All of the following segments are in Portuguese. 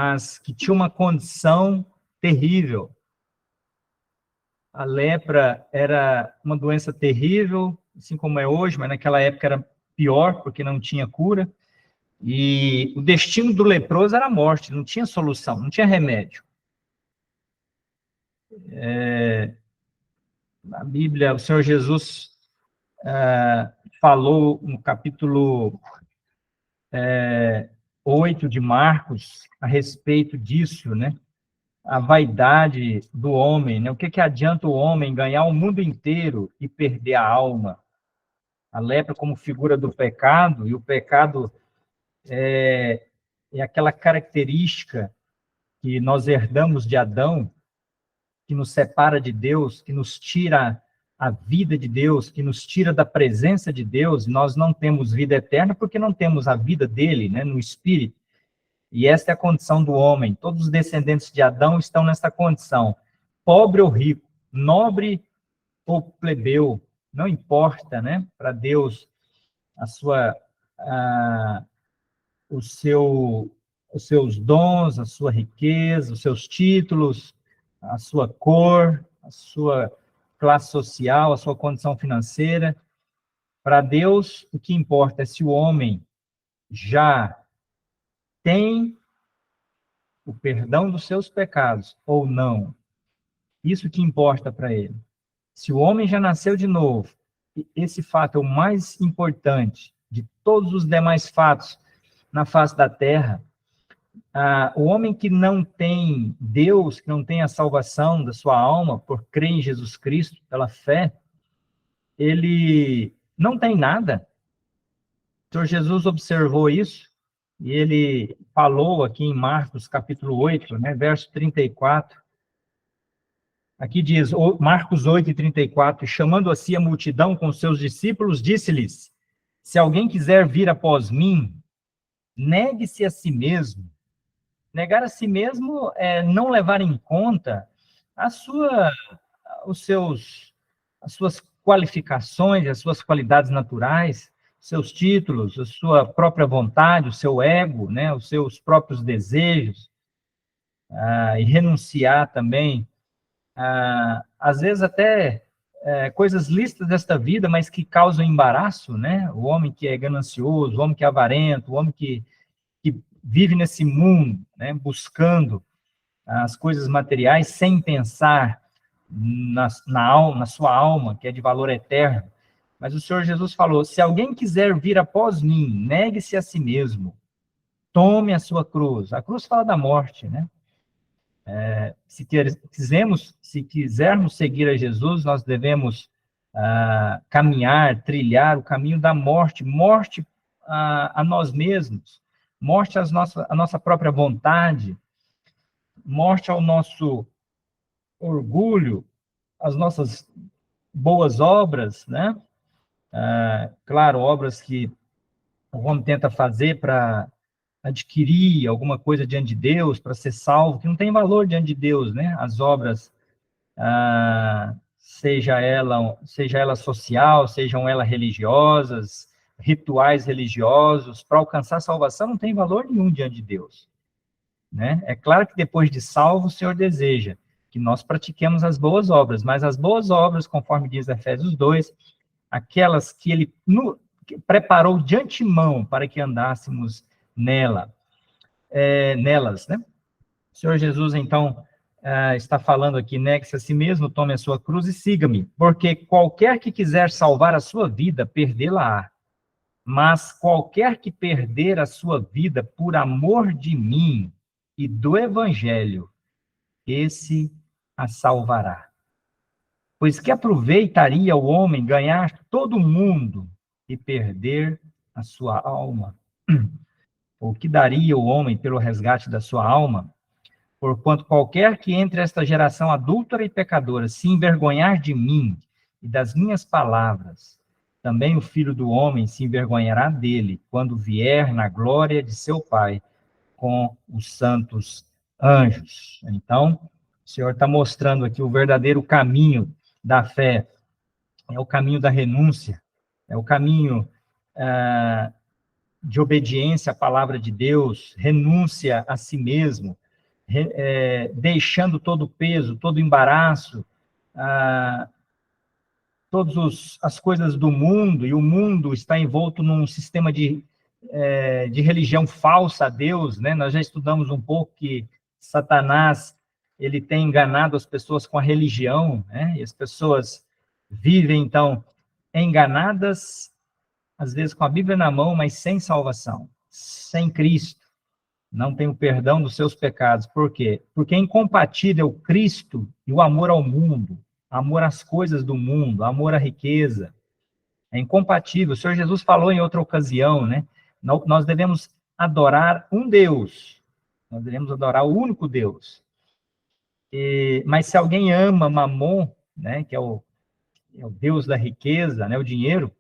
mas que tinha uma condição terrível. A lepra era uma doença terrível, assim como é hoje, mas naquela época era pior, porque não tinha cura. E o destino do leproso era a morte, não tinha solução, não tinha remédio. Na Bíblia, o Senhor Jesus falou no capítulo 8 de Marcos a respeito disso, né? A vaidade do homem, né? O que adianta o homem ganhar o mundo inteiro e perder a alma? A lepra como figura do pecado, e o pecado é aquela característica que nós herdamos de Adão, que nos separa de Deus, que nos tira a vida de Deus, que nos tira da presença de Deus. Nós não temos vida eterna porque não temos a vida dele, né, no Espírito. E esta é a condição do homem. Todos os descendentes de Adão estão nessa condição. Pobre ou rico, nobre ou plebeu, não importa, né, para Deus os seus dons, a sua riqueza, os seus títulos, a sua cor, a sua classe social, a sua condição financeira. Para Deus, o que importa é se o homem já tem o perdão dos seus pecados ou não. Isso que importa para ele. Se o homem já nasceu de novo, esse fato é o mais importante de todos os demais fatos na face da terra. O homem que não tem Deus, que não tem a salvação da sua alma por crer em Jesus Cristo, pela fé, ele não tem nada. O Senhor Jesus observou isso, e ele falou aqui em Marcos, capítulo 8, né, verso 34. Aqui diz, Marcos 8, 34, chamando a si a multidão com seus discípulos, disse-lhes, se alguém quiser vir após mim, negue-se a si mesmo. Negar a si mesmo é não levar em conta as suas qualificações, as suas qualidades naturais, seus títulos, a sua própria vontade, o seu ego, né, os seus próprios desejos, e renunciar também, às vezes até coisas lícitas desta vida, mas que causam embaraço, né? O homem que é ganancioso, o homem que é avarento, o homem que vive nesse mundo, né, buscando as coisas materiais sem pensar na sua alma, que é de valor eterno. Mas o Senhor Jesus falou, se alguém quiser vir após mim, negue-se a si mesmo, tome a sua cruz. A cruz fala da morte, né? Se quisermos seguir a Jesus, nós devemos caminhar, trilhar o caminho da morte, morte a nós mesmos, morte à nossa própria vontade, morte ao nosso orgulho, às nossas boas obras, né? Claro, obras que o homem tenta fazer para adquirir alguma coisa diante de Deus, para ser salvo, que não tem valor diante de Deus, né? As obras, seja ela social, sejam elas religiosas, rituais religiosos, para alcançar salvação, não tem valor nenhum diante de Deus, né? É claro que depois de salvo, o Senhor deseja que nós pratiquemos as boas obras, mas as boas obras, conforme diz Efésios 2, aquelas que ele preparou de antemão para que andássemos nelas, né? O Senhor Jesus, então, está falando aqui, negue-se a si mesmo, tome a sua cruz e siga-me, porque qualquer que quiser salvar a sua vida, perdê-la-á. Mas qualquer que perder a sua vida por amor de mim e do evangelho, esse a salvará. Pois que aproveitaria o homem ganhar todo o mundo e perder a sua alma? Ou que daria o homem pelo resgate da sua alma? Porquanto qualquer que entre esta geração adúltera e pecadora se envergonhar de mim e das minhas palavras, também o Filho do Homem se envergonhará dele, quando vier na glória de seu Pai com os santos anjos. Então, o Senhor está mostrando aqui o verdadeiro caminho da fé, é o caminho da renúncia, é o caminho de obediência à palavra de Deus, renúncia a si mesmo, deixando todo o peso, todo o embaraço, todas as coisas do mundo, e o mundo está envolto num sistema de religião falsa a Deus, né? Nós já estudamos um pouco que Satanás, ele tem enganado as pessoas com a religião, né? E as pessoas vivem, então, enganadas, às vezes com a Bíblia na mão, mas sem salvação, sem Cristo. Não tem o perdão dos seus pecados. Por quê? Porque é incompatível o Cristo e o amor ao mundo, amor às coisas do mundo, amor à riqueza. É incompatível. O Senhor Jesus falou em outra ocasião, né? Nós devemos adorar um Deus. Nós devemos adorar o único Deus. Mas se alguém ama Mamon, né, que é o Deus da riqueza, né, o dinheiro,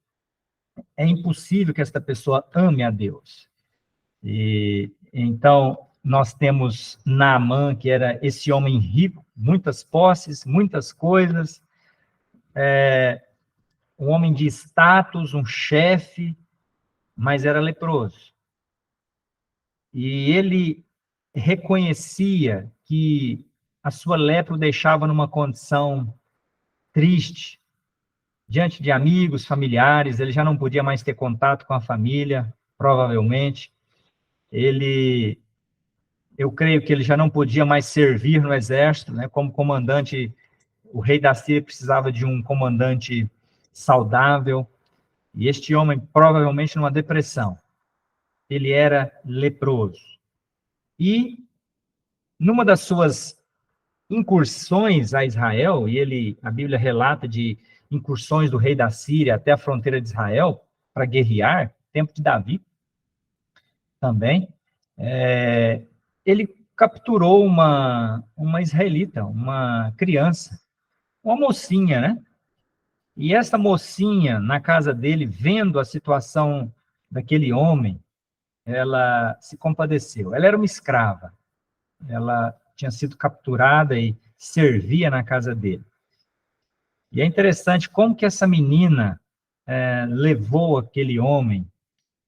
é impossível que esta pessoa ame a Deus. Então, nós temos Naamã, que era esse homem rico, muitas posses, muitas coisas, um homem de status, um chefe, mas era leproso. E ele reconhecia que a sua lepra o deixava numa condição triste, diante de amigos, familiares, ele já não podia mais ter contato com a família, provavelmente. Eu creio que ele já não podia mais servir no exército, né, como comandante. O rei da Síria precisava de um comandante saudável, e este homem provavelmente numa depressão. Ele era leproso. E numa das suas incursões a Israel, e a Bíblia relata de incursões do rei da Síria até a fronteira de Israel para guerrear, tempo de Davi também, ele capturou uma israelita, uma criança, uma mocinha, né? E essa mocinha, na casa dele, vendo a situação daquele homem, ela se compadeceu. Ela era uma escrava. Ela tinha sido capturada e servia na casa dele. E é interessante como que essa menina levou aquele homem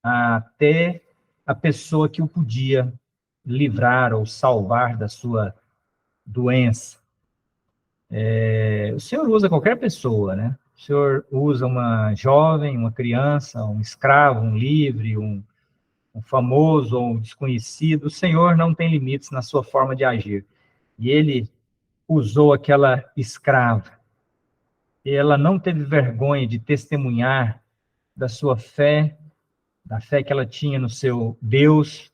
até a pessoa que o podia livrar ou salvar da sua doença. O Senhor usa qualquer pessoa, né? O Senhor usa uma jovem, uma criança, um escravo, um livre, um famoso ou um desconhecido. O Senhor não tem limites na sua forma de agir. E ele usou aquela escrava. E ela não teve vergonha de testemunhar da sua fé, da fé que ela tinha no seu Deus,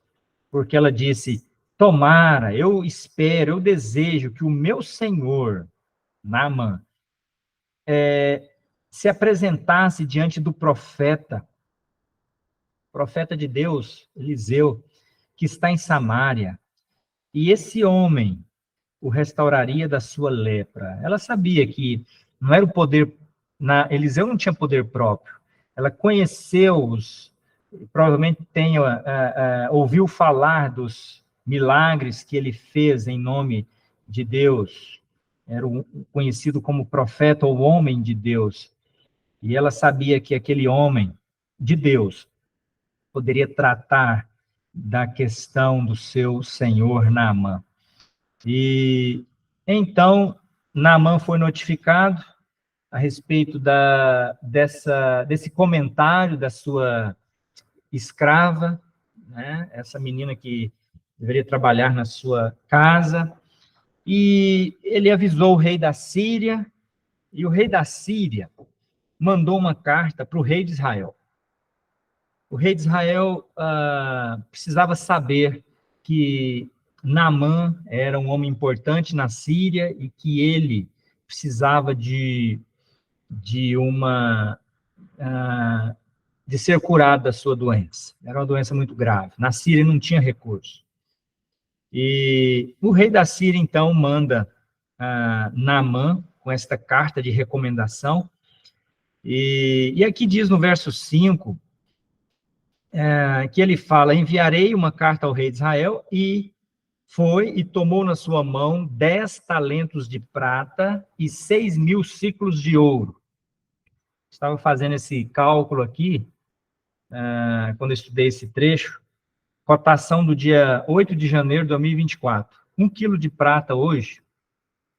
porque ela disse: tomara, eu espero, eu desejo que o meu Senhor, Naamã, se apresentasse diante do profeta de Deus, Eliseu, que está em Samaria, e esse homem o restauraria da sua lepra. Ela sabia que não era o poder, Eliseu não tinha poder próprio. Ela conheceu provavelmente ouviu falar dos milagres que ele fez em nome de Deus. Era conhecido como profeta ou homem de Deus. E ela sabia que aquele homem de Deus poderia tratar da questão do seu senhor Naamã. E então Naamã foi notificado a respeito desse comentário da sua escrava, né? Essa menina que deveria trabalhar na sua casa, e ele avisou o rei da Síria, e o rei da Síria mandou uma carta para o rei de Israel. O rei de Israel precisava saber que Naamã era um homem importante na Síria e que ele precisava de ser curado da sua doença. Era uma doença muito grave. Na Síria não tinha recurso. E o rei da Síria, então, manda Naamã com esta carta de recomendação. E aqui diz no verso 5, que ele fala: enviarei uma carta ao rei de Israel, e foi e tomou na sua mão 10 talentos de prata e 6.000 siclos de ouro. Estava fazendo esse cálculo aqui, quando eu estudei esse trecho, cotação do dia 8 de janeiro de 2024. 1 quilo de prata hoje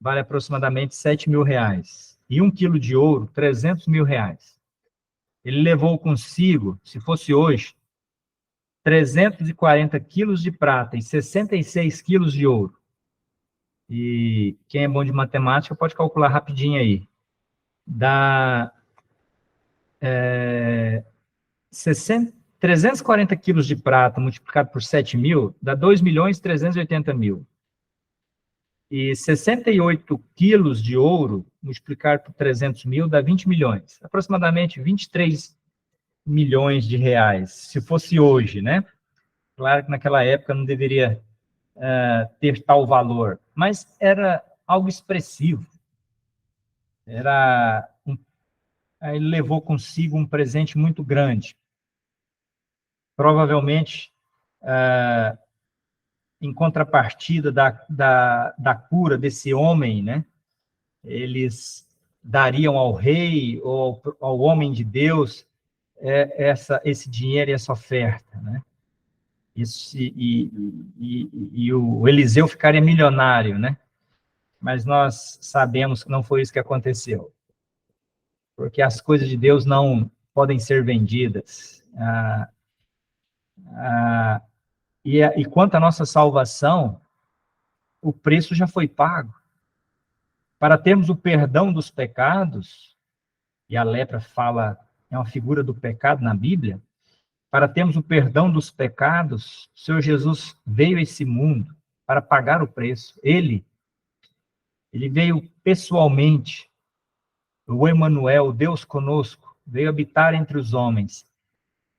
vale aproximadamente R$ 7.000. E 1 quilo de ouro, R$ 300.000. Ele levou consigo, se fosse hoje, 340 quilos de prata e 66 quilos de ouro. E quem é bom de matemática pode calcular rapidinho aí. Dá 340 quilos de prata multiplicado por 7.000, dá 2.380.000. E 68 quilos de ouro multiplicado por 300.000 dá 20 milhões. Aproximadamente 23 milhões de reais, se fosse hoje, né? Claro que naquela época não deveria ter tal valor, mas era algo expressivo. Ele levou consigo um presente muito grande. Provavelmente, em contrapartida da cura desse homem, né? Eles dariam ao rei ou ao homem de Deus esse dinheiro e essa oferta, né? E o Eliseu ficaria milionário, né? Mas nós sabemos que não foi isso que aconteceu, porque as coisas de Deus não podem ser vendidas. E quanto à nossa salvação, o preço já foi pago. Para termos o perdão dos pecados, e a lepra é uma figura do pecado na Bíblia, para termos o perdão dos pecados, o Senhor Jesus veio a esse mundo para pagar o preço. Ele veio pessoalmente, o Emanuel, Deus conosco, veio habitar entre os homens.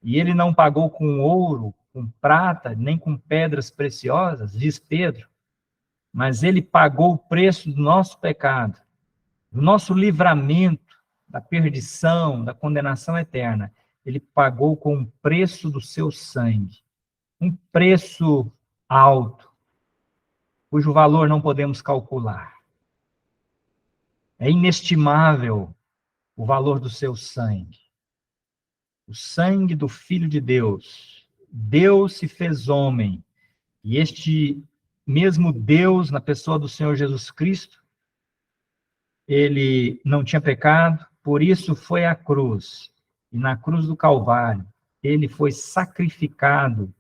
E ele não pagou com ouro, com prata, nem com pedras preciosas, diz Pedro, mas ele pagou o preço do nosso pecado, do nosso livramento, da perdição, da condenação eterna. Ele pagou com o preço do seu sangue, um preço alto, cujo valor não podemos calcular. É inestimável o valor do seu sangue. O sangue do Filho de Deus. Deus se fez homem. E este mesmo Deus, na pessoa do Senhor Jesus Cristo, ele não tinha pecado, por isso foi à cruz. E na cruz do Calvário, ele foi sacrificado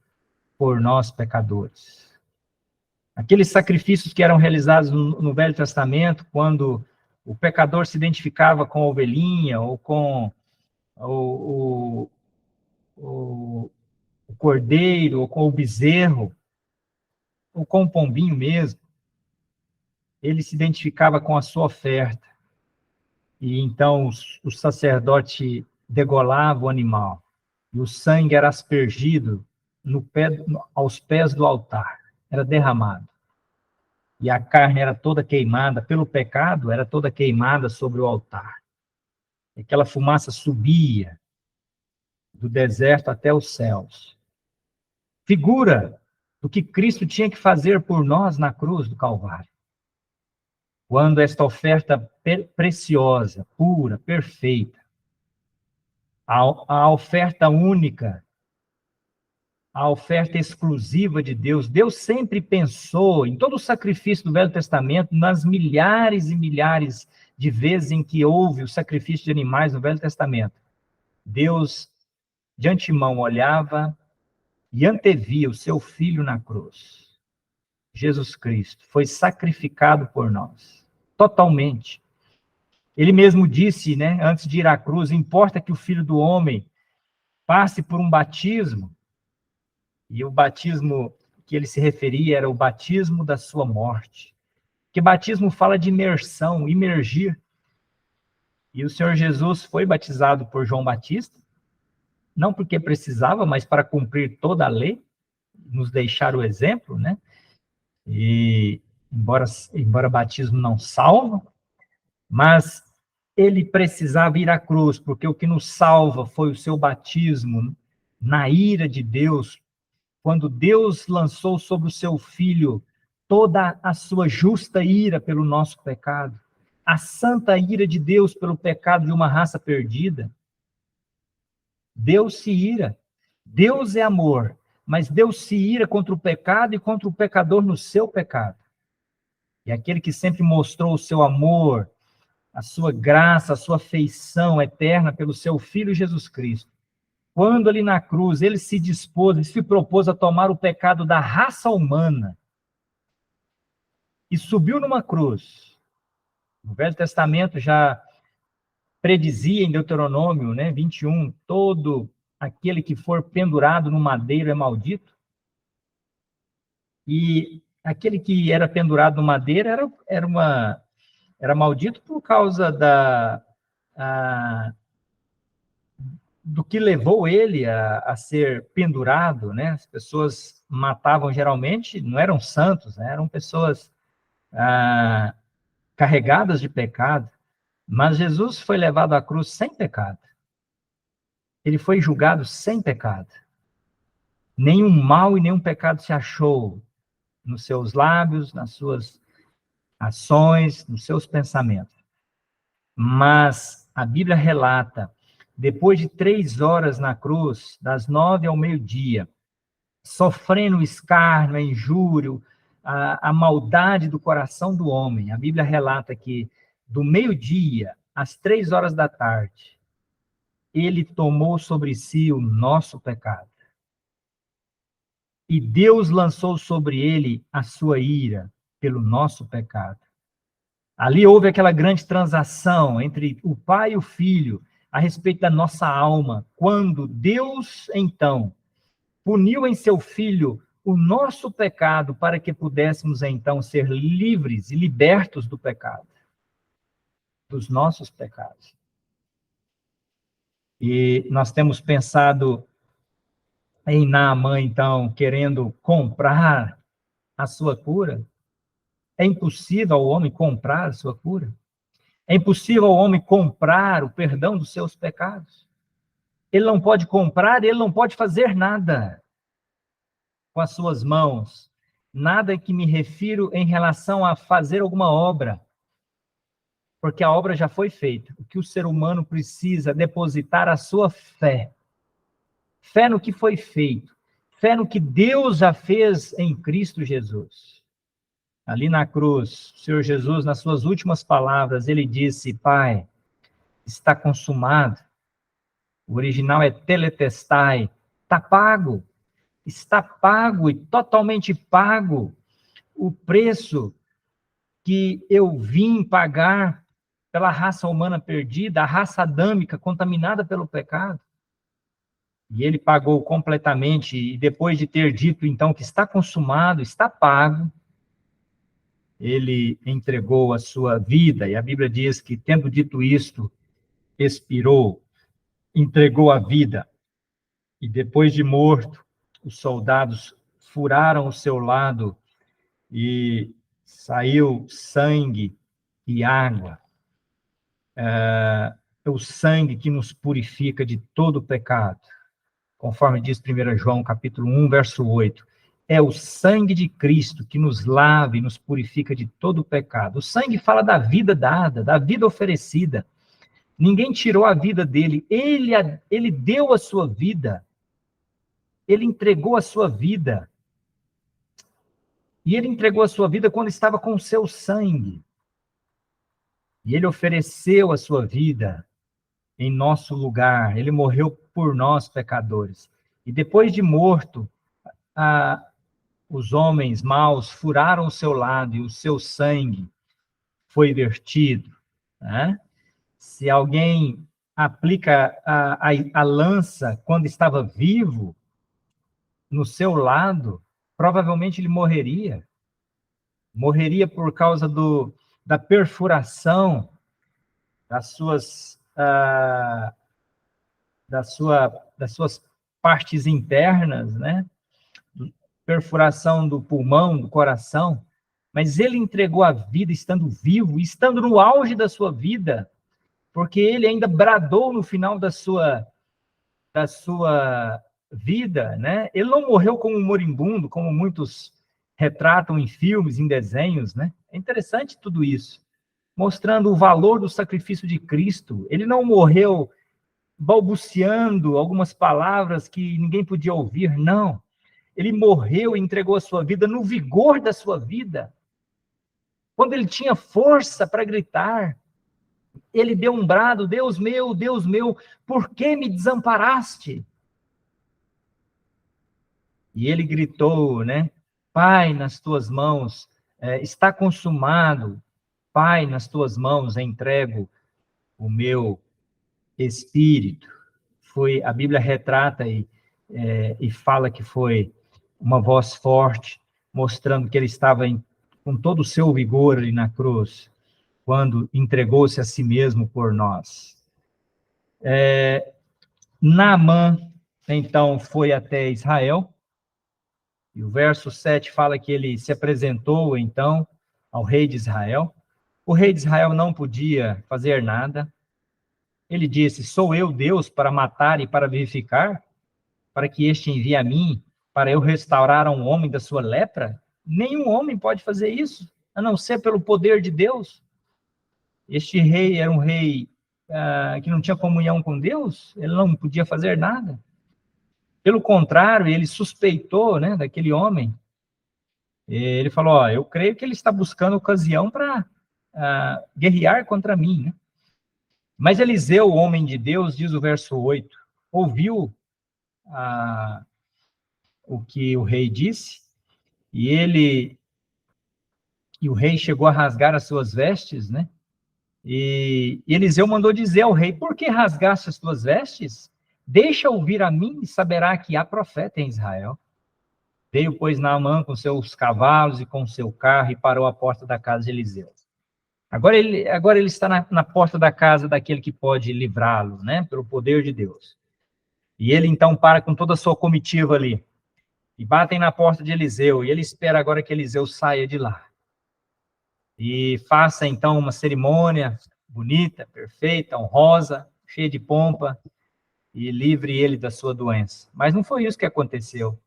por nós, pecadores. Aqueles sacrifícios que eram realizados no Velho Testamento, quando o pecador se identificava com a ovelhinha, ou com o cordeiro, ou com o bezerro, ou com o pombinho mesmo, ele se identificava com a sua oferta. E então o sacerdote degolava o animal, e o sangue era aspergido aos pés do altar, era derramado. E a carne era toda queimada, pelo pecado, era toda queimada sobre o altar. E aquela fumaça subia do deserto até os céus. Figura do que Cristo tinha que fazer por nós na cruz do Calvário. Quando esta oferta preciosa, pura, perfeita, a oferta única, a oferta exclusiva de Deus, Deus sempre pensou em todo o sacrifício do Velho Testamento, nas milhares e milhares de vezes em que houve o sacrifício de animais no Velho Testamento. Deus, de antemão, olhava e antevia o seu Filho na cruz. Jesus Cristo foi sacrificado por nós, totalmente. Ele mesmo disse, né, antes de ir à cruz, importa que o Filho do Homem passe por um batismo, e o batismo que ele se referia era o batismo da sua morte. Que batismo fala de imersão, imergir. E o Senhor Jesus foi batizado por João Batista, não porque precisava, mas para cumprir toda a lei, nos deixar o exemplo, né? E embora batismo não salva, mas ele precisava ir à cruz, porque o que nos salva foi o seu batismo na ira de Deus, quando Deus lançou sobre o seu Filho toda a sua justa ira pelo nosso pecado, a santa ira de Deus pelo pecado de uma raça perdida. Deus se ira. Deus é amor, mas Deus se ira contra o pecado e contra o pecador no seu pecado. E aquele que sempre mostrou o seu amor, a sua graça, a sua afeição eterna pelo seu Filho Jesus Cristo. Quando ali na cruz ele se dispôs, ele se propôs a tomar o pecado da raça humana e subiu numa cruz. O Velho Testamento já predizia em Deuteronômio, 21, todo aquele que for pendurado no madeiro é maldito. E aquele que era pendurado no madeiro era maldito por causa do que levou ele a ser pendurado, né? As pessoas matavam geralmente, não eram santos, né? Eram pessoas carregadas de pecado, mas Jesus foi levado à cruz sem pecado. Ele foi julgado sem pecado. Nenhum mal e nenhum pecado se achou nos seus lábios, nas suas ações, nos seus pensamentos. Mas a Bíblia relata, depois de 3 horas na cruz, das 9 ao meio-dia, sofrendo o escárnio, a injúria, a maldade do coração do homem, a Bíblia relata que do meio-dia às 3 horas da tarde, ele tomou sobre si o nosso pecado. E Deus lançou sobre ele a sua ira pelo nosso pecado. Ali houve aquela grande transação entre o Pai e o Filho a respeito da nossa alma, quando Deus, então, puniu em seu Filho o nosso pecado para que pudéssemos, então, ser livres e libertos do pecado, dos nossos pecados. E nós temos pensado em Naamã, então, querendo comprar a sua cura. É impossível ao homem comprar a sua cura. É impossível ao homem comprar o perdão dos seus pecados. Ele não pode comprar, ele não pode fazer nada com as suas mãos. Nada que me refiro em relação a fazer alguma obra, porque a obra já foi feita. O que o ser humano precisa é depositar a sua fé. Fé no que foi feito. Fé no que Deus já fez em Cristo Jesus. Ali na cruz, o Senhor Jesus, nas suas últimas palavras, ele disse: Pai, está consumado. O original é teletestai. Está pago e totalmente pago o preço que eu vim pagar pela raça humana perdida, a raça adâmica contaminada pelo pecado. E ele pagou completamente, e depois de ter dito, então, que está consumado, está pago, ele entregou a sua vida, e a Bíblia diz que, tendo dito isto, expirou, entregou a vida, e depois de morto, os soldados furaram o seu lado, e saiu sangue e água. O sangue que nos purifica de todo pecado, conforme diz 1 João, capítulo 1, verso 8. É o sangue de Cristo que nos lava e nos purifica de todo pecado. O sangue fala da vida dada, da vida oferecida. Ninguém tirou a vida dele. Ele deu a sua vida. Ele entregou a sua vida. E ele entregou a sua vida quando estava com o seu sangue. E ele ofereceu a sua vida em nosso lugar. Ele morreu por nós, pecadores. E depois de morto, os homens maus furaram o seu lado e o seu sangue foi vertido. Se alguém aplica a lança quando estava vivo no seu lado, provavelmente ele morreria. Morreria por causa da perfuração das suas partes internas, né? Perfuração do pulmão, do coração, mas ele entregou a vida estando vivo, estando no auge da sua vida, porque ele ainda bradou no final da sua vida, né? Ele não morreu como um moribundo, como muitos retratam em filmes, em desenhos, né? É interessante tudo isso, mostrando o valor do sacrifício de Cristo. Ele não morreu balbuciando algumas palavras que ninguém podia ouvir, não. Ele morreu e entregou a sua vida no vigor da sua vida. Quando ele tinha força para gritar, ele deu um brado: Deus meu, por que me desamparaste? E ele gritou, né? Pai, nas tuas mãos está consumado. Pai, nas tuas mãos entrego o meu espírito. A Bíblia retrata e fala que foi uma voz forte, mostrando que ele estava com todo o seu vigor ali na cruz, quando entregou-se a si mesmo por nós. Naamã, então, foi até Israel, e o verso 7 fala que ele se apresentou, então, ao rei de Israel. O rei de Israel não podia fazer nada. Ele disse: sou eu Deus para matar e para vivificar? Para que este envie a mim, para eu restaurar a um homem da sua lepra? Nenhum homem pode fazer isso, a não ser pelo poder de Deus. Este rei era um rei que não tinha comunhão com Deus, ele não podia fazer nada. Pelo contrário, ele suspeitou, né, daquele homem. Ele falou: eu creio que ele está buscando ocasião para guerrear contra mim, né? Mas Eliseu, o homem de Deus, diz o verso 8, ouviu o que o rei disse, e o rei chegou a rasgar as suas vestes, né? E Eliseu mandou dizer ao rei: por que rasgaste as tuas vestes? Deixa ouvir a mim e saberá que há profeta em Israel. Veio, pois, Naamã com seus cavalos e com seu carro e parou à porta da casa de Eliseu. Agora ele está na porta da casa daquele que pode livrá-lo, né? Pelo poder de Deus. E ele, então, para com toda a sua comitiva ali. E batem na porta de Eliseu. E ele espera agora que Eliseu saia de lá. E faça, então, uma cerimônia bonita, perfeita, honrosa, cheia de pompa, e livre ele da sua doença. Mas não foi isso que aconteceu.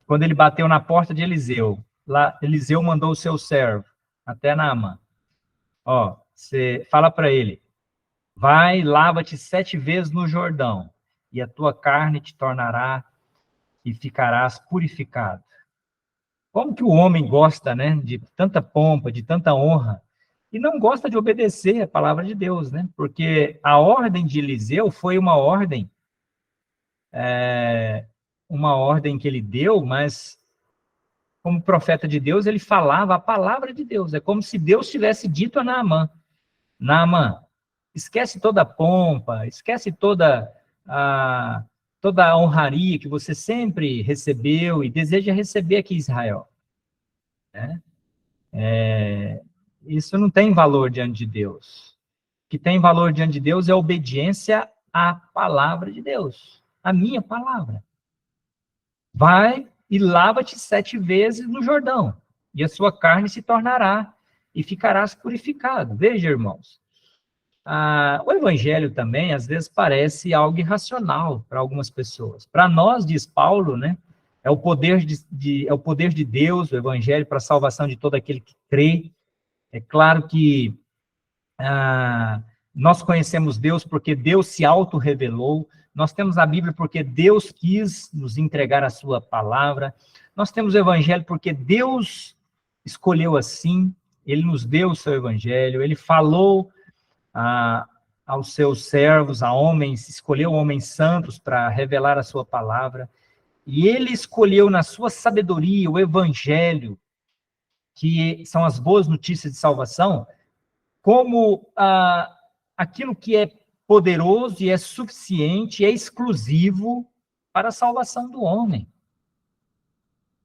Quando ele bateu na porta de Eliseu, lá, Eliseu mandou o seu servo até Naamã. Você fala para ele: vai, lava-te 7 vezes no Jordão, e a tua carne te tornará e ficarás purificado. Como que o homem gosta, né, de tanta pompa, de tanta honra, e não gosta de obedecer a palavra de Deus, né? Porque a ordem de Eliseu foi uma ordem que ele deu, mas como profeta de Deus, ele falava a palavra de Deus. É como se Deus tivesse dito a Naamã: Naamã, esquece toda a pompa, esquece toda a honraria que você sempre recebeu e deseja receber aqui em Israel. Né? Isso não tem valor diante de Deus. O que tem valor diante de Deus é a obediência à palavra de Deus, a minha palavra. Vai e lava-te 7 vezes no Jordão, e a sua carne se tornará, e ficarás purificado. Veja, irmãos, o evangelho também, às vezes, parece algo irracional para algumas pessoas. Para nós, diz Paulo, né, é o poder de Deus, o evangelho, para a salvação de todo aquele que crê. É claro que nós conhecemos Deus porque Deus se auto-revelou. Nós temos a Bíblia porque Deus quis nos entregar a sua palavra. Nós temos o Evangelho porque Deus escolheu assim. Ele nos deu o seu Evangelho. Ele falou aos seus servos, a homens, escolheu homens santos para revelar a sua palavra. E ele escolheu na sua sabedoria o Evangelho, que são as boas notícias de salvação, como aquilo que é poderoso e é suficiente, é exclusivo para a salvação do homem.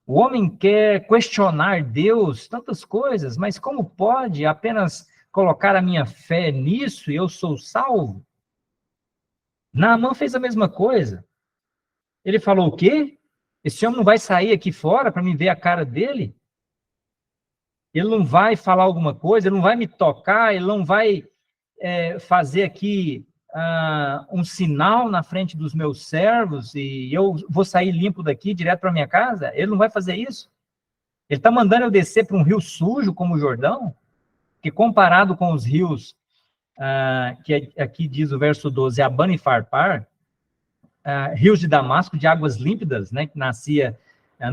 O homem quer questionar Deus, tantas coisas, mas como pode apenas colocar a minha fé nisso e eu sou salvo? Naamã fez a mesma coisa. Ele falou: o quê? Esse homem não vai sair aqui fora para me ver a cara dele? Ele não vai falar alguma coisa, ele não vai me tocar, ele não vai fazer aqui um sinal na frente dos meus servos e eu vou sair limpo daqui, direto para minha casa? Ele não vai fazer isso? Ele está mandando eu descer para um rio sujo como o Jordão, que comparado com os rios que aqui diz o verso 12, Abana e Farpar, rios de Damasco de águas límpidas, né, que nascia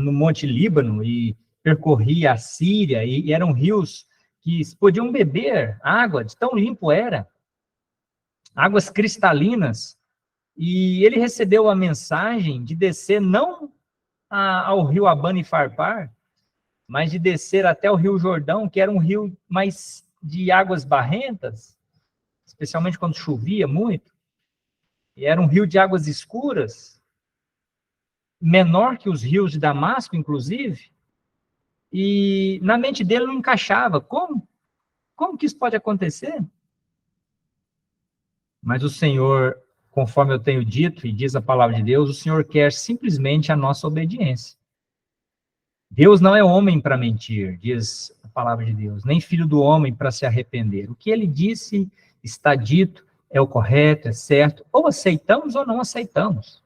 no Monte Líbano e percorria a Síria, e eram rios que podiam beber água, de tão limpo era, águas cristalinas, e ele recebeu a mensagem de descer não ao rio Abana e Farpar, mas de descer até o rio Jordão, que era um rio mais de águas barrentas, especialmente quando chovia muito, e era um rio de águas escuras, menor que os rios de Damasco, inclusive, e na mente dele não encaixava. Como que isso pode acontecer? Mas o Senhor, conforme eu tenho dito, e diz a palavra de Deus, o Senhor quer simplesmente a nossa obediência. Deus não é homem para mentir, diz a palavra de Deus, nem filho do homem para se arrepender. O que ele disse está dito, é o correto, é certo, ou aceitamos ou não aceitamos.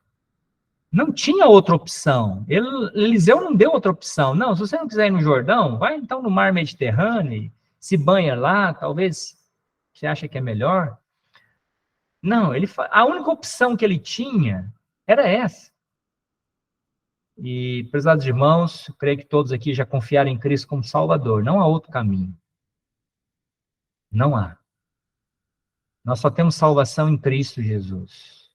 Não tinha outra opção. Eliseu não deu outra opção. Não, se você não quiser ir no Jordão, vai então no mar Mediterrâneo, se banha lá, talvez você acha que é melhor. Não, a única opção que ele tinha era essa. E, prezados irmãos, eu creio que todos aqui já confiaram em Cristo como Salvador. Não há outro caminho. Não há. Nós só temos salvação em Cristo Jesus.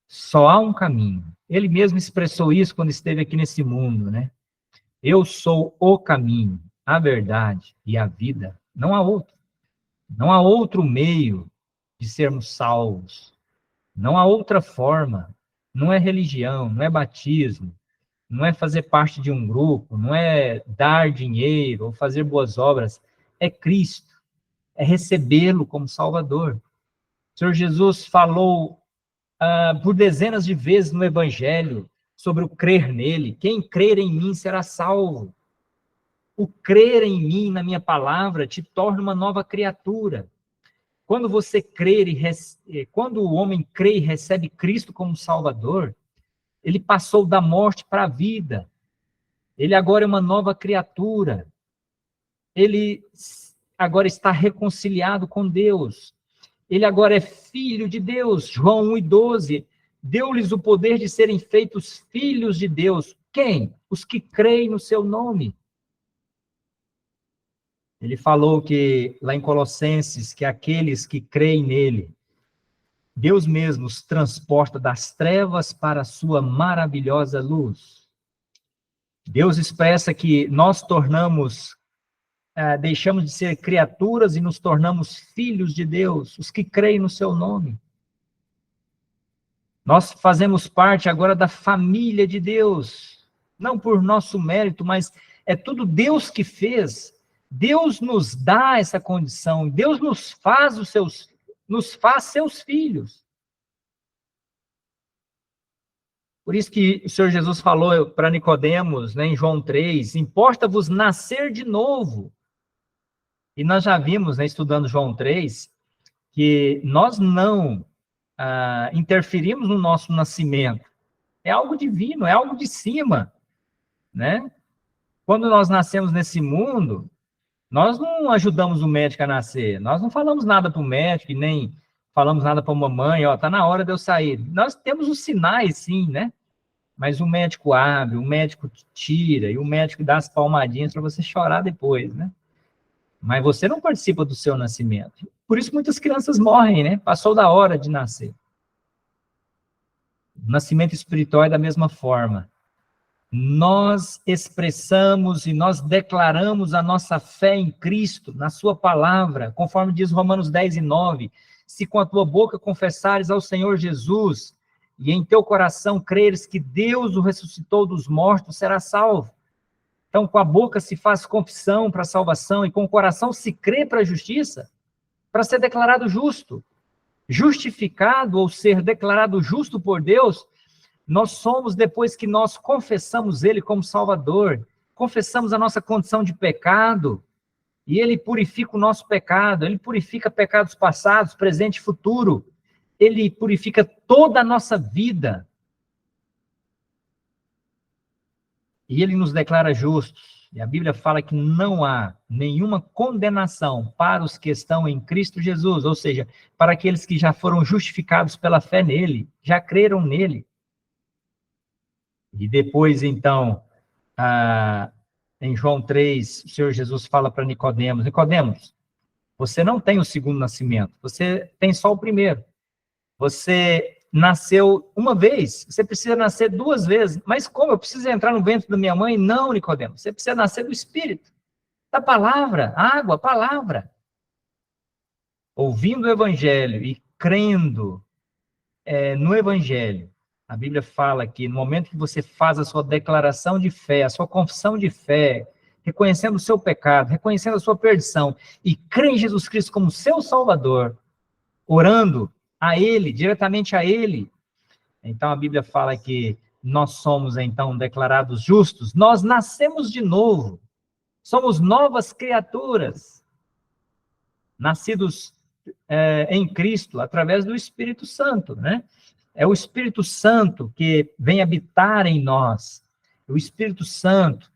Só há um caminho. Ele mesmo expressou isso quando esteve aqui nesse mundo, né? Eu sou o caminho, a verdade e a vida. Não há outro. Não há outro meio de sermos salvos. Não há outra forma. Não é religião, não é batismo, não é fazer parte de um grupo, não é dar dinheiro ou fazer boas obras. É Cristo. É recebê-lo como Salvador. O Senhor Jesus falou por dezenas de vezes no Evangelho sobre o crer nele. Quem crer em mim será salvo. O crer em mim, na minha palavra, te torna uma nova criatura. Quando você crer quando o homem crê e recebe Cristo como Salvador, ele passou da morte para a vida. Ele agora é uma nova criatura. Ele agora está reconciliado com Deus. Ele agora é filho de Deus. João 1:12. Deu-lhes o poder de serem feitos filhos de Deus. Quem? Os que creem no seu nome. Ele falou que, lá em Colossenses, que aqueles que creem nele, Deus mesmo os transporta das trevas para a sua maravilhosa luz. Deus expressa que nós deixamos de ser criaturas e nos tornamos filhos de Deus, os que creem no seu nome. Nós fazemos parte agora da família de Deus, não por nosso mérito, mas é tudo Deus que fez. Deus nos dá essa condição, Deus nos faz seus filhos. Por isso que o Senhor Jesus falou para Nicodemos, né, em João 3, importa-vos nascer de novo. E nós já vimos, né, estudando João 3, que nós não interferimos no nosso nascimento. É algo divino, é algo de cima, né? Quando nós nascemos nesse mundo, nós não ajudamos o médico a nascer, nós não falamos nada para o médico, nem falamos nada para a mamãe, tá na hora de eu sair. Nós temos os sinais, sim, né? Mas o médico abre, o médico tira, e o médico dá as palmadinhas para você chorar depois, né? Mas você não participa do seu nascimento. Por isso muitas crianças morrem, né? Passou da hora de nascer. O nascimento espiritual é da mesma forma. Nós expressamos e nós declaramos a nossa fé em Cristo, na sua palavra, conforme diz Romanos 10:9. Se com a tua boca confessares ao Senhor Jesus e em teu coração creres que Deus o ressuscitou dos mortos, será salvo. Então, com a boca se faz confissão para a salvação e com o coração se crê para a justiça, para ser declarado justo. Justificado ou ser declarado justo por Deus, nós somos depois que nós confessamos Ele como Salvador, confessamos a nossa condição de pecado, e Ele purifica o nosso pecado, Ele purifica pecados passados, presente e futuro, Ele purifica toda a nossa vida. E Ele nos declara justos. E a Bíblia fala que não há nenhuma condenação para os que estão em Cristo Jesus, ou seja, para aqueles que já foram justificados pela fé nele, já creram nele. E depois, então, em João 3, o Senhor Jesus fala para Nicodemos: Nicodemos, você não tem o segundo nascimento, você tem só o primeiro. Você nasceu uma vez, você precisa nascer 2 vezes. Mas como? Eu preciso entrar no ventre da minha mãe? Não, Nicodemos, você precisa nascer do Espírito, da palavra, água, palavra. Ouvindo o Evangelho e crendo no Evangelho, a Bíblia fala que no momento que você faz a sua declaração de fé, a sua confissão de fé, reconhecendo o seu pecado, reconhecendo a sua perdição, e crê em Jesus Cristo como seu Salvador, orando a Ele, diretamente a Ele, então a Bíblia fala que nós somos então declarados justos, nós nascemos de novo, somos novas criaturas, nascidos em Cristo, através do Espírito Santo, né? É o Espírito Santo que vem habitar em nós. O Espírito Santo,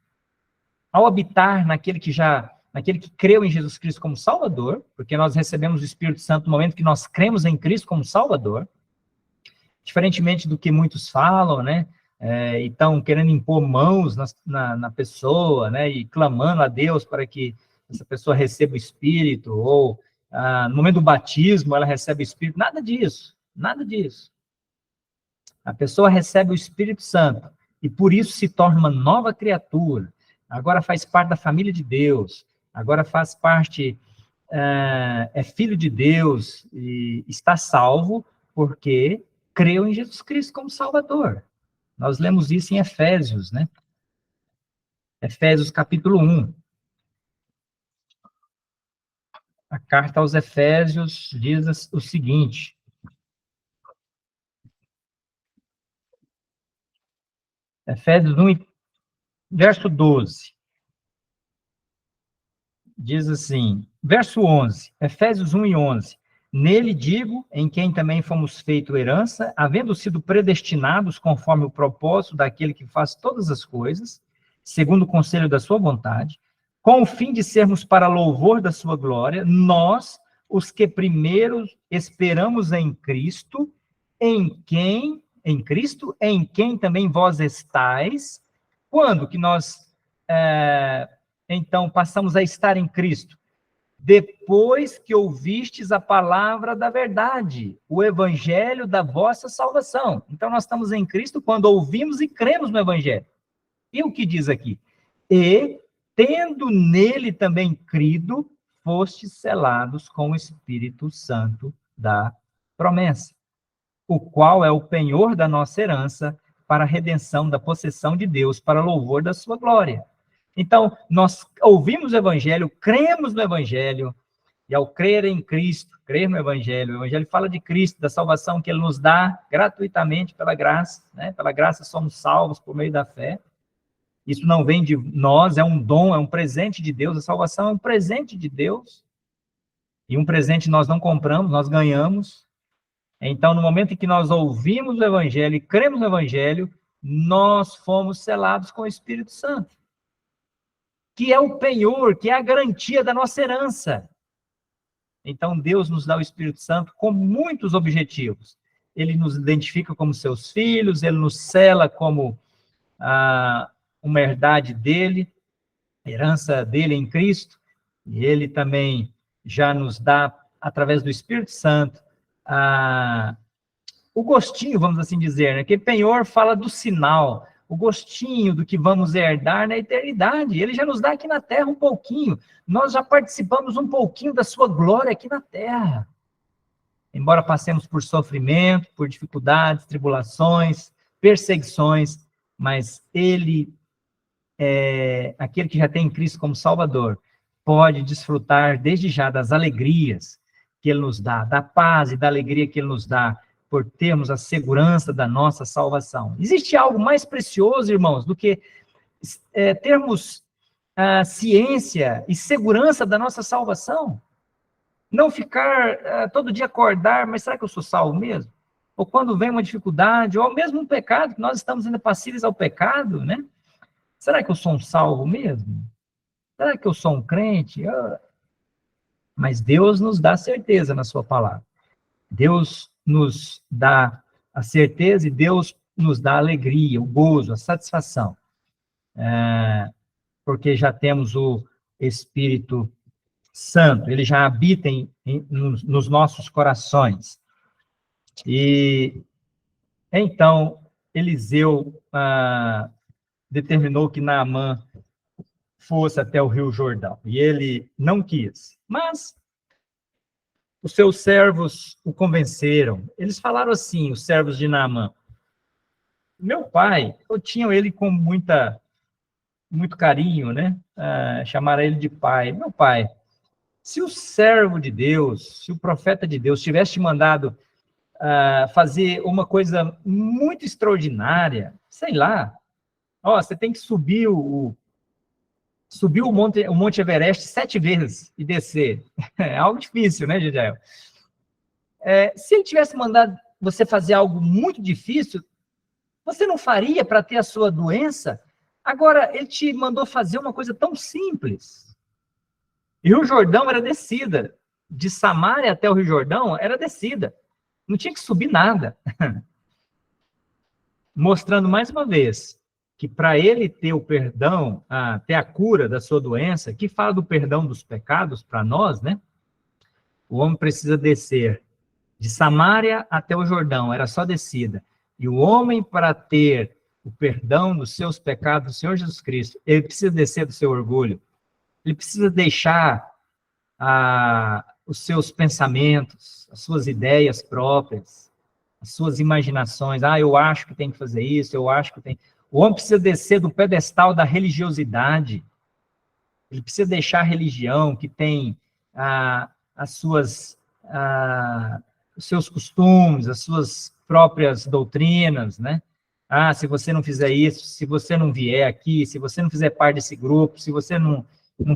ao habitar naquele que creu em Jesus Cristo como Salvador, porque nós recebemos o Espírito Santo no momento que nós cremos em Cristo como Salvador, diferentemente do que muitos falam, né? E estão querendo impor mãos na pessoa, né? E clamando a Deus para que essa pessoa receba o Espírito, ou no momento do batismo ela recebe o Espírito. Nada disso, nada disso. A pessoa recebe o Espírito Santo e por isso se torna uma nova criatura. Agora faz parte da família de Deus, agora faz parte, é filho de Deus e está salvo porque creu em Jesus Cristo como Salvador. Nós lemos isso em Efésios, né? Efésios capítulo 1. A carta aos Efésios diz o seguinte: Efésios 1, verso 12. Diz assim, verso 11, Efésios 1 e 11. Nele digo, em quem também fomos feito herança, havendo sido predestinados conforme o propósito daquele que faz todas as coisas, segundo o conselho da sua vontade, com o fim de sermos para louvor da sua glória, nós, os que primeiro esperamos em Cristo, em quem também vós estáis, quando que nós então passamos a estar em Cristo? Depois que ouvistes a palavra da verdade, o evangelho da vossa salvação. Então nós estamos em Cristo quando ouvimos e cremos no evangelho. E o que diz aqui? E, tendo nele também crido, fostes selados com o Espírito Santo da promessa, o qual é o penhor da nossa herança para a redenção da possessão de Deus, para louvor da sua glória. Então, nós ouvimos o Evangelho, cremos no Evangelho, e ao crer em Cristo, crer no Evangelho, o Evangelho fala de Cristo, da salvação que Ele nos dá gratuitamente pela graça, né? Pela graça somos salvos por meio da fé. Isso não vem de nós, é um dom, é um presente de Deus, a salvação é um presente de Deus, e um presente nós não compramos, nós ganhamos. Então, no momento em que nós ouvimos o Evangelho e cremos no Evangelho, nós fomos selados com o Espírito Santo, que é o penhor, que é a garantia da nossa herança. Então, Deus nos dá o Espírito Santo com muitos objetivos. Ele nos identifica como seus filhos, ele nos sela como uma herdade dele, herança dele em Cristo, e ele também já nos dá, através do Espírito Santo, o gostinho, vamos assim dizer, né? Que penhor fala do sinal, o gostinho do que vamos herdar na eternidade. Ele já nos dá aqui na terra um pouquinho. Nós já participamos um pouquinho da sua glória aqui na terra. Embora passemos por sofrimento, por dificuldades, tribulações, perseguições, mas ele, aquele que já tem Cristo como Salvador, pode desfrutar desde já das alegrias que ele nos dá, da paz e da alegria que ele nos dá, por termos a segurança da nossa salvação. Existe algo mais precioso, irmãos, do que termos a ciência e segurança da nossa salvação? Não ficar todo dia acordar, mas será que eu sou salvo mesmo? Ou quando vem uma dificuldade, ou mesmo um pecado, que nós estamos ainda passíveis ao pecado, né? Será que eu sou um salvo mesmo? Será que eu sou um crente? Mas Deus nos dá certeza na sua palavra. Deus nos dá a certeza e Deus nos dá a alegria, o gozo, a satisfação. Porque já temos o Espírito Santo, ele já habita nos nossos corações. E então, Eliseu determinou que Naamã fosse até o Rio Jordão, e ele não quis, mas os seus servos o convenceram. Eles falaram assim, os servos de Naamã: meu pai, eu tinha ele com muito carinho, né? Chamaram ele de pai. Meu pai, se o servo de Deus, se o profeta de Deus tivesse te mandado fazer uma coisa muito extraordinária, sei lá, você tem que subir o Monte Everest 7 vezes e descer. É algo difícil, né, Gideão? Se ele tivesse mandado você fazer algo muito difícil, você não faria para ter a sua doença? Agora, ele te mandou fazer uma coisa tão simples. E o Rio Jordão era descida. De Samaria até o Rio Jordão era descida. Não tinha que subir nada. Mostrando mais uma vez que para ele ter o perdão, ter a cura da sua doença, que fala do perdão dos pecados para nós, né? O homem precisa descer de Samaria até o Jordão, era só descida. E o homem, para ter o perdão dos seus pecados do Senhor Jesus Cristo, ele precisa descer do seu orgulho. Ele precisa deixar os seus pensamentos, as suas ideias próprias, as suas imaginações. Eu acho que tem que fazer isso, eu acho que tem. O homem precisa descer do pedestal da religiosidade. Ele precisa deixar a religião, que tem os seus costumes, as suas próprias doutrinas, né? Se você não fizer isso, se você não vier aqui, se você não fizer parte desse grupo, se você não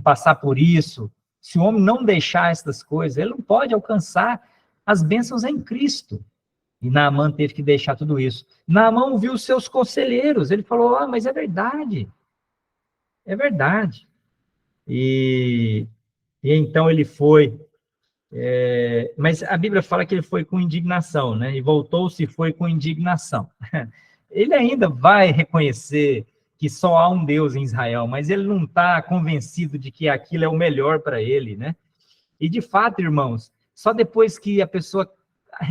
passar por isso, se o homem não deixar essas coisas, ele não pode alcançar as bênçãos em Cristo. E Naamã teve que deixar tudo isso. Naamã ouviu os seus conselheiros, ele falou, mas é verdade. É verdade. E então ele foi, mas a Bíblia fala que ele foi com indignação, né? E voltou-se e foi com indignação. Ele ainda vai reconhecer que só há um Deus em Israel, mas ele não está convencido de que aquilo é o melhor para ele, né? E de fato, irmãos, só depois que a pessoa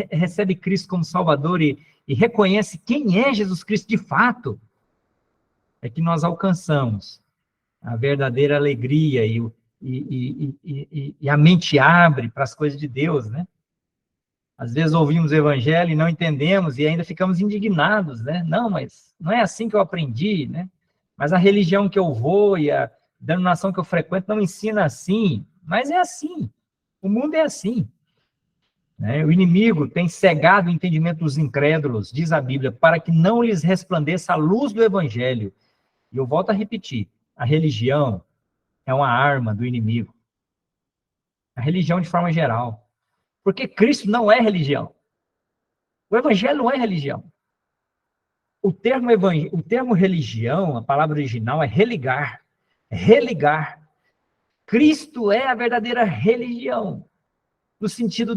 recebe Cristo como Salvador e reconhece quem é Jesus Cristo de fato, é que nós alcançamos a verdadeira alegria e a mente abre para as coisas de Deus, né? Às vezes ouvimos o evangelho e não entendemos e ainda ficamos indignados, né? Não, mas não é assim que eu aprendi, né? Mas a religião que eu vou e a denominação que eu frequento não ensina assim, mas é assim. O mundo é assim. Né? O inimigo tem cegado o entendimento dos incrédulos, diz a Bíblia, para que não lhes resplandeça a luz do evangelho. E eu volto a repetir, a religião é uma arma do inimigo. A religião de forma geral. Porque Cristo não é religião. O evangelho não é religião. O termo religião, a palavra original é religar. Religar. Cristo é a verdadeira religião, no sentido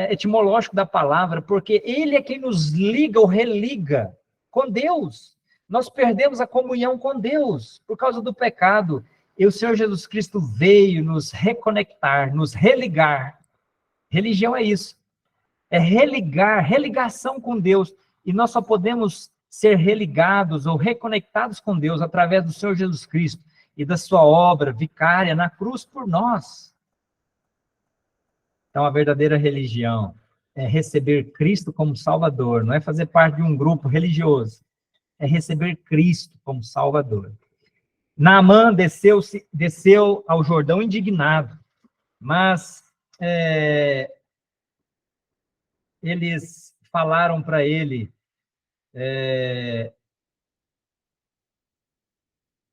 etimológico da palavra, porque ele é quem nos liga ou religa com Deus. Nós perdemos a comunhão com Deus por causa do pecado. E o Senhor Jesus Cristo veio nos reconectar, nos religar. Religião é isso. É religar, religação com Deus. E nós só podemos ser religados ou reconectados com Deus através do Senhor Jesus Cristo e da sua obra vicária na cruz por nós. Então, a verdadeira religião é receber Cristo como Salvador, não é fazer parte de um grupo religioso, é receber Cristo como Salvador. Naamã desceu ao Jordão indignado, mas eles falaram para ele,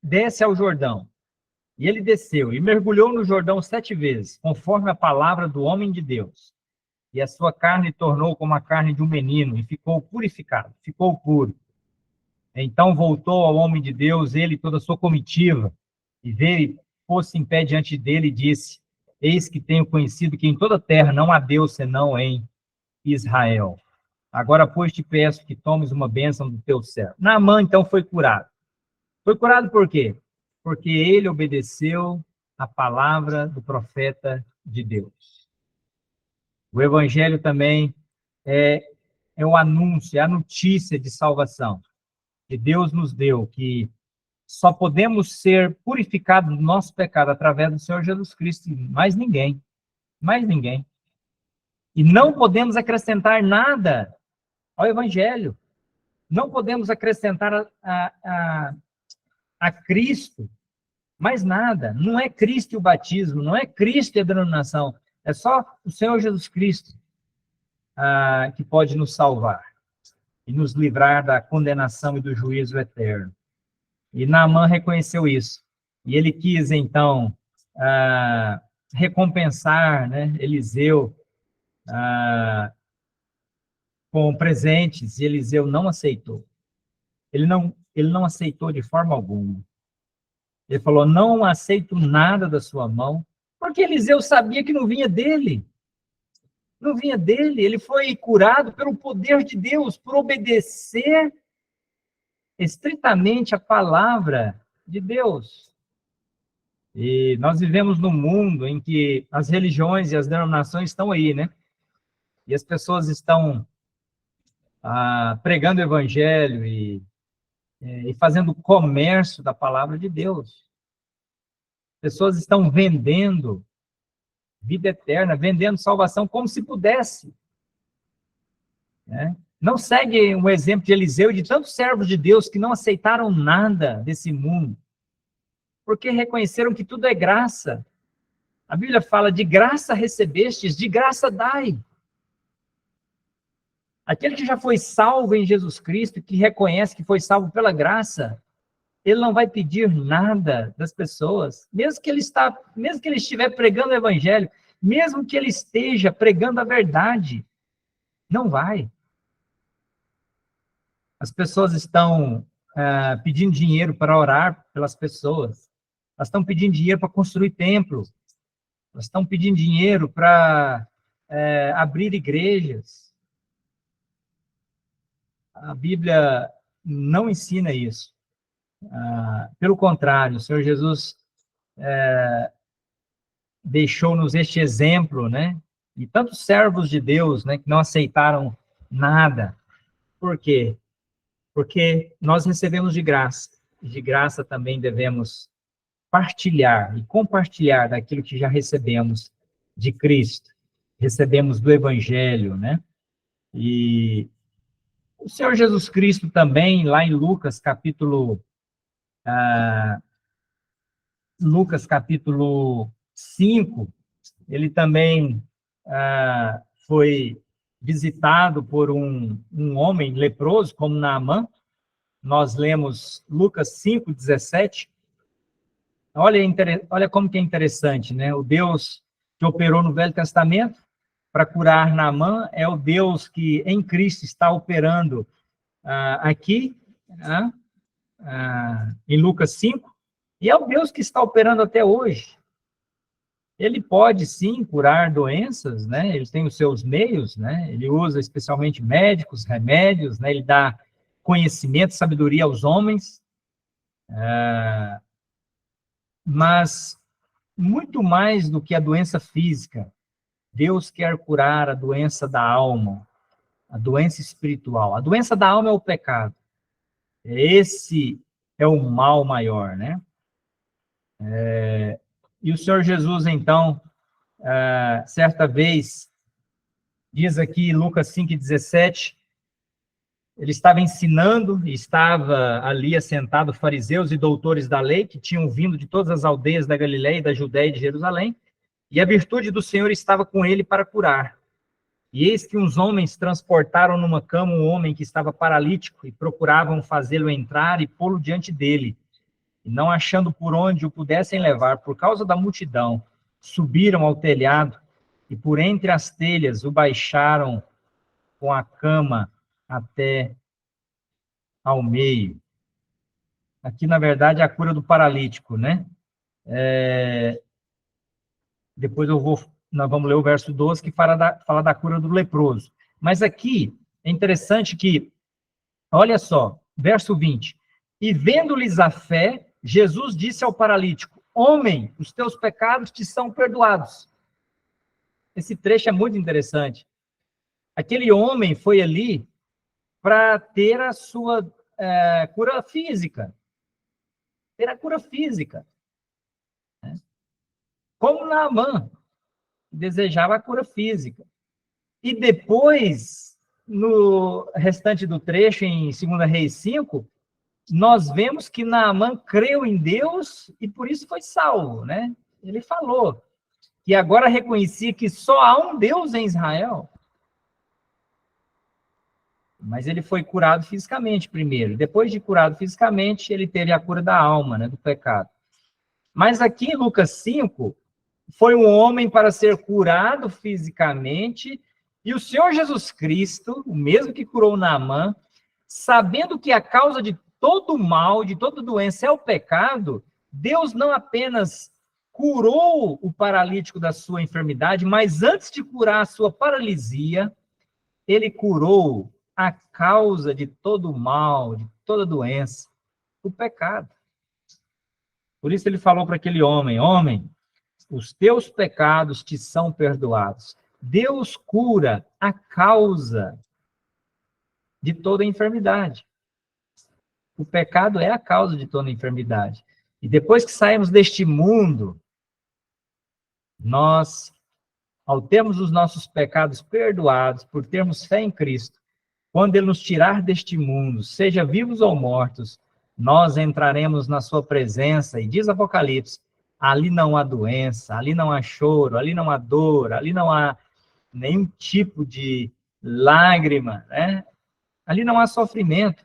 desce ao Jordão. E ele desceu e mergulhou no Jordão 7 vezes, conforme a palavra do homem de Deus. E a sua carne tornou como a carne de um menino, e ficou purificado, ficou puro. Então voltou ao homem de Deus, ele e toda a sua comitiva, e veio pôs-se em pé diante dele e disse: Eis que tenho conhecido que em toda a terra não há Deus senão em Israel. Agora, pois, te peço que tomes uma bênção do teu servo. Naamã, então, foi curado. Foi curado por quê? Porque ele obedeceu a palavra do profeta de Deus. O evangelho também é o anúncio, é a notícia de salvação que Deus nos deu, que só podemos ser purificados do nosso pecado através do Senhor Jesus Cristo, mais ninguém, mais ninguém. E não podemos acrescentar nada ao evangelho. Não podemos acrescentar a Cristo mais nada. Não é Cristo e o batismo, não é Cristo e a denominação. É só o Senhor Jesus Cristo que pode nos salvar e nos livrar da condenação e do juízo eterno. E Naamã reconheceu isso. E ele quis, então, recompensar, né, Eliseu com presentes, e Eliseu não aceitou. Ele não aceitou de forma alguma. Ele falou: não aceito nada da sua mão, porque Eliseu sabia que não vinha dele. Não vinha dele. Ele foi curado pelo poder de Deus, por obedecer estritamente a palavra de Deus. E nós vivemos num mundo em que as religiões e as denominações estão aí, né? E as pessoas estão pregando o evangelho e fazendo comércio da palavra de Deus. Pessoas estão vendendo vida eterna, vendendo salvação como se pudesse. Né? Não segue um exemplo de Eliseu e de tantos servos de Deus que não aceitaram nada desse mundo, porque reconheceram que tudo é graça. A Bíblia fala: de graça recebestes, de graça dai. Aquele que já foi salvo em Jesus Cristo, que reconhece que foi salvo pela graça, ele não vai pedir nada das pessoas, mesmo que ele estiver pregando o evangelho, mesmo que ele esteja pregando a verdade, não vai. As pessoas estão pedindo dinheiro para orar pelas pessoas, elas estão pedindo dinheiro para construir templos, elas estão pedindo dinheiro para abrir igrejas. A Bíblia não ensina isso. Pelo contrário, o Senhor Jesus deixou-nos este exemplo, né? E tantos servos de Deus, né, que não aceitaram nada. Por quê? Porque nós recebemos de graça. E de graça também devemos partilhar e compartilhar daquilo que já recebemos de Cristo. Recebemos do Evangelho, né? E o Senhor Jesus Cristo também, lá em Lucas capítulo 5, ele também foi visitado por um homem leproso, como Naamã. Nós lemos Lucas 5:17. Olha como que é interessante, né? O Deus que operou no Velho Testamento para curar Naamã é o Deus que em Cristo está operando aqui, em Lucas 5, e é o Deus que está operando até hoje. Ele pode, sim, curar doenças, né? Ele tem os seus meios, né? Ele usa especialmente médicos, remédios, né? Ele dá conhecimento, sabedoria aos homens, mas muito mais do que a doença física, Deus quer curar a doença da alma, a doença espiritual. A doença da alma é o pecado. Esse é o mal maior, né? E o Senhor Jesus, então, certa vez, diz aqui, Lucas 5:17, ele estava ensinando, e estava ali assentado fariseus e doutores da lei, que tinham vindo de todas as aldeias da Galiléia, da Judéia e de Jerusalém, e a virtude do Senhor estava com ele para curar. E eis que uns homens transportaram numa cama um homem que estava paralítico, e procuravam fazê-lo entrar e pô-lo diante dele. E não achando por onde o pudessem levar, por causa da multidão, subiram ao telhado, e por entre as telhas o baixaram com a cama até ao meio. Aqui, na verdade, é a cura do paralítico, né? Depois nós vamos ler o verso 12, que fala da cura do leproso. Mas aqui, é interessante que, olha só, verso 20. E vendo-lhes a fé, Jesus disse ao paralítico: homem, os teus pecados te são perdoados. Esse trecho é muito interessante. Aquele homem foi ali para ter a sua cura física. Ter a cura física. Né? Como Naamã, desejava a cura física. E depois, no restante do trecho, em 2 Reis 5, nós vemos que Naamã creu em Deus e por isso foi salvo, né? Ele falou que agora reconhecia que só há um Deus em Israel. Mas ele foi curado fisicamente primeiro. Depois de curado fisicamente, ele teve a cura da alma, né, do pecado. Mas aqui em Lucas 5, foi um homem para ser curado fisicamente, e o Senhor Jesus Cristo, o mesmo que curou Naamã, sabendo que a causa de todo mal, de toda doença é o pecado, Deus não apenas curou o paralítico da sua enfermidade, mas antes de curar a sua paralisia, ele curou a causa de todo mal, de toda doença, o pecado. Por isso ele falou para aquele homem: homem, os teus pecados te são perdoados. Deus cura a causa de toda enfermidade. O pecado é a causa de toda enfermidade. E depois que saímos deste mundo, nós, ao termos os nossos pecados perdoados, por termos fé em Cristo, quando Ele nos tirar deste mundo, seja vivos ou mortos, nós entraremos na sua presença, e diz Apocalipse, ali não há doença, ali não há choro, ali não há dor, ali não há nenhum tipo de lágrima, né? Ali não há sofrimento,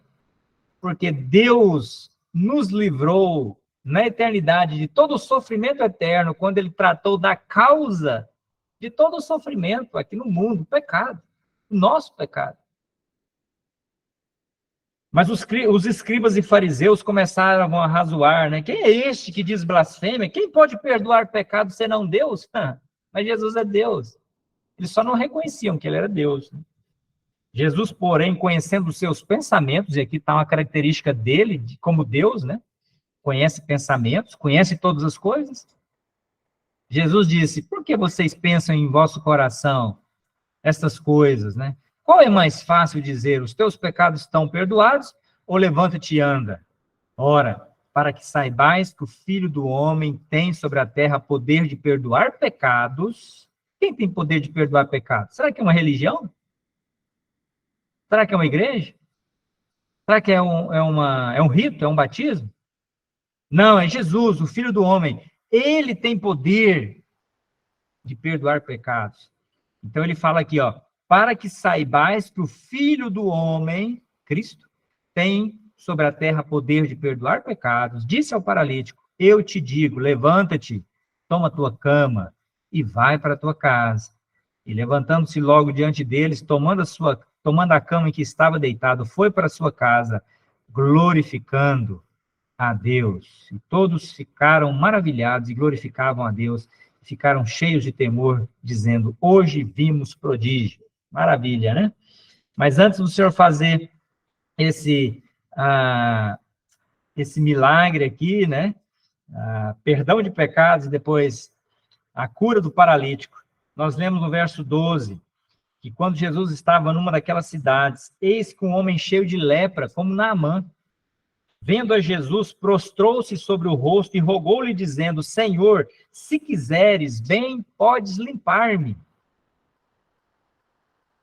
porque Deus nos livrou na eternidade de todo o sofrimento eterno, quando Ele tratou da causa de todo o sofrimento aqui no mundo, o pecado, o nosso pecado. Mas os escribas e fariseus começaram a razoar, né? Quem é este que diz blasfêmia? Quem pode perdoar pecado senão Deus? Mas Jesus é Deus. Eles só não reconheciam que ele era Deus. Né? Jesus, porém, conhecendo os seus pensamentos, e aqui está uma característica dele, como Deus, né? Conhece pensamentos, conhece todas as coisas. Jesus disse: por que vocês pensam em vosso coração estas coisas, né? Qual é mais fácil dizer: os teus pecados estão perdoados, ou levanta-te e anda? Ora, para que saibais que o Filho do Homem tem sobre a terra poder de perdoar pecados. Quem tem poder de perdoar pecados? Será que é uma religião? Será que é uma igreja? Será que é um rito? É um batismo? Não, é Jesus, o Filho do Homem. Ele tem poder de perdoar pecados. Então ele fala aqui, ó, para que saibais que o Filho do Homem, Cristo, tem sobre a terra poder de perdoar pecados, disse ao paralítico: eu te digo, levanta-te, toma tua cama e vai para a tua casa. E levantando-se logo diante deles, tomando a cama em que estava deitado, foi para a sua casa, glorificando a Deus. E todos ficaram maravilhados e glorificavam a Deus, ficaram cheios de temor, dizendo: hoje vimos prodígio. Maravilha, né? Mas antes do Senhor fazer esse milagre aqui, né? Perdão de pecados e depois a cura do paralítico, nós lemos no verso 12, que quando Jesus estava numa daquelas cidades, eis que um homem cheio de lepra, como Naamã, vendo a Jesus, prostrou-se sobre o rosto e rogou-lhe, dizendo: Senhor, se quiseres, bem, podes limpar-me.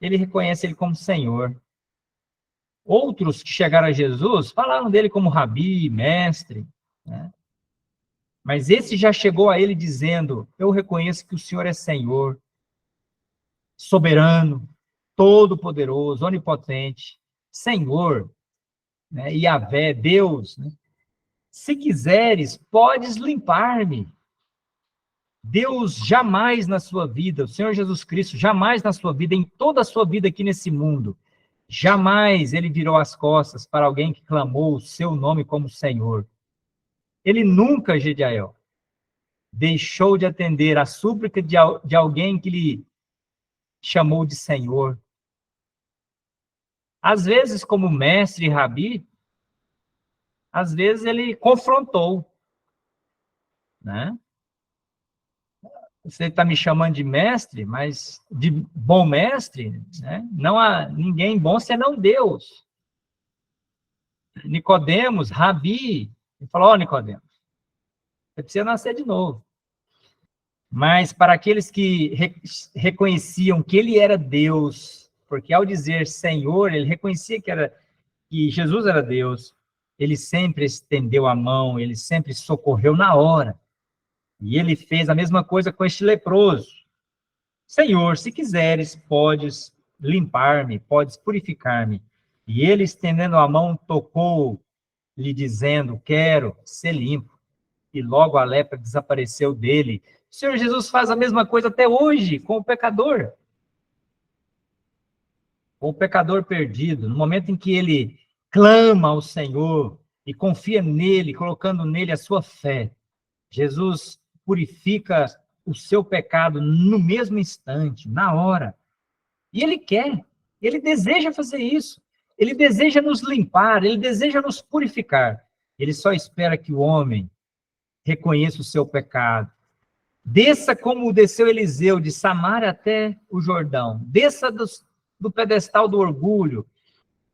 Ele reconhece ele como Senhor. Outros que chegaram a Jesus falaram dele como rabi, mestre, né? Mas esse já chegou a ele dizendo: eu reconheço que o Senhor é Senhor, soberano, todo-poderoso, onipotente, Senhor, né? Yahvé, Deus, né? Se quiseres, podes limpar-me. Deus jamais na sua vida, o Senhor Jesus Cristo, jamais na sua vida, em toda a sua vida aqui nesse mundo, jamais ele virou as costas para alguém que clamou o seu nome como Senhor. Ele nunca, Gediael, deixou de atender a súplica de alguém que lhe chamou de Senhor. Às vezes, como mestre e rabi, às vezes ele confrontou, né? Você está me chamando de mestre, mas de bom mestre, né? Não há ninguém bom senão Deus. Nicodemos, rabi, ele falou, Nicodemos, você precisa nascer de novo. Mas para aqueles que reconheciam que ele era Deus, porque ao dizer Senhor, ele reconhecia que Jesus era Deus, ele sempre estendeu a mão, ele sempre socorreu na hora. E ele fez a mesma coisa com este leproso. Senhor, se quiseres, podes limpar-me, podes purificar-me. E ele, estendendo a mão, tocou, lhe dizendo, quero ser limpo. E logo a lepra desapareceu dele. O Senhor Jesus faz a mesma coisa até hoje com o pecador. Com o pecador perdido. No momento em que ele clama ao Senhor e confia nele, colocando nele a sua fé, Jesus purifica o seu pecado no mesmo instante, na hora. E ele quer, ele deseja fazer isso. Ele deseja nos limpar, ele deseja nos purificar. Ele só espera que o homem reconheça o seu pecado. Desça como desceu Eliseu, de Samaria até o Jordão. Desça do pedestal do orgulho,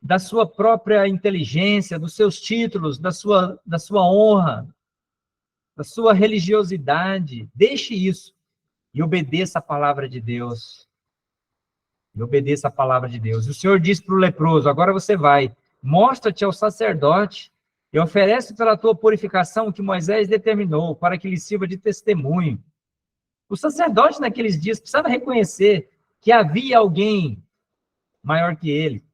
da sua própria inteligência, dos seus títulos, da sua honra, da sua religiosidade. Deixe isso e obedeça a palavra de Deus. E obedeça a palavra de Deus. E o Senhor disse para o leproso, agora você vai, mostra-te ao sacerdote e oferece pela tua purificação o que Moisés determinou, para que lhe sirva de testemunho. O sacerdote naqueles dias precisava reconhecer que havia alguém maior que ele,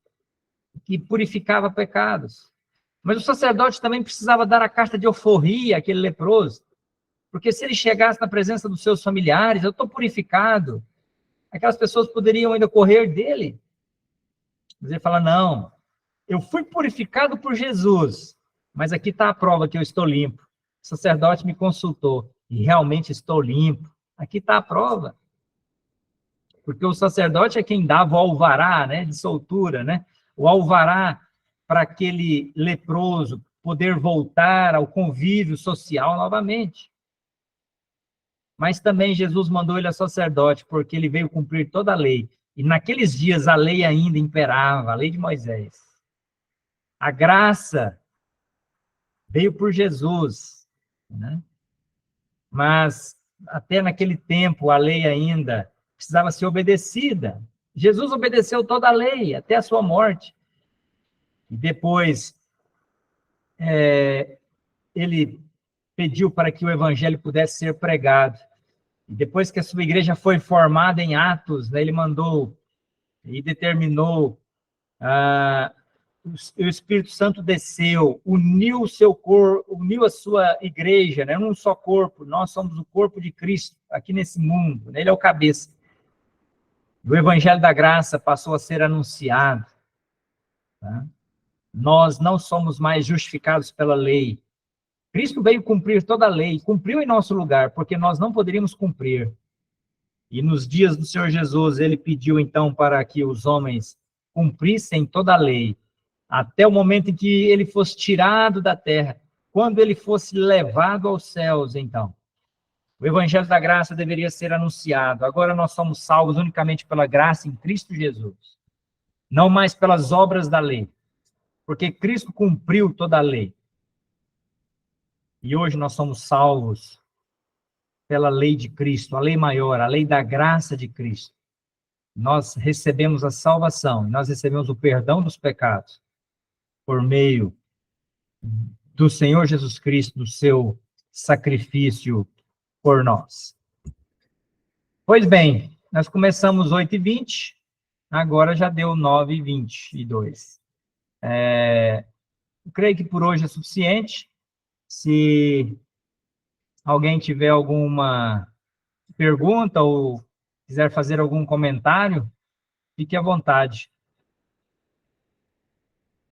que purificava pecados. Mas o sacerdote também precisava dar a carta de alforria àquele leproso, porque se ele chegasse na presença dos seus familiares, eu estou purificado, aquelas pessoas poderiam ainda correr dele. Mas ele fala, não, eu fui purificado por Jesus, mas aqui está a prova que eu estou limpo. O sacerdote me consultou e realmente estou limpo. Aqui está a prova. Porque o sacerdote é quem dava o alvará, né, de soltura, né? O alvará para aquele leproso poder voltar ao convívio social novamente. Mas também Jesus mandou ele a sacerdote, porque ele veio cumprir toda a lei. E naqueles dias a lei ainda imperava, a lei de Moisés. A graça veio por Jesus, né? Mas até naquele tempo a lei ainda precisava ser obedecida. Jesus obedeceu toda a lei até a sua morte. E depois ele pediu para que o evangelho pudesse ser pregado. E depois que a sua igreja foi formada em Atos, né, ele mandou e determinou, o Espírito Santo desceu, uniu o seu corpo, uniu a sua igreja, né, num só corpo. Nós somos o corpo de Cristo aqui nesse mundo, né, ele é o cabeça. O evangelho da graça passou a ser anunciado. Tá? Nós não somos mais justificados pela lei. Cristo veio cumprir toda a lei, cumpriu em nosso lugar, porque nós não poderíamos cumprir. E nos dias do Senhor Jesus, ele pediu então para que os homens cumprissem toda a lei, até o momento em que ele fosse tirado da terra, quando ele fosse levado aos céus, então. O evangelho da graça deveria ser anunciado. Agora nós somos salvos unicamente pela graça em Cristo Jesus, não mais pelas obras da lei, porque Cristo cumpriu toda a lei. E hoje nós somos salvos pela lei de Cristo, a lei maior, a lei da graça de Cristo. Nós recebemos a salvação, nós recebemos o perdão dos pecados por meio do Senhor Jesus Cristo, do seu sacrifício por nós. Pois bem, nós começamos 8h20, agora já deu 9h22. Eu creio que por hoje é suficiente. Se alguém tiver alguma pergunta ou quiser fazer algum comentário, fique à vontade.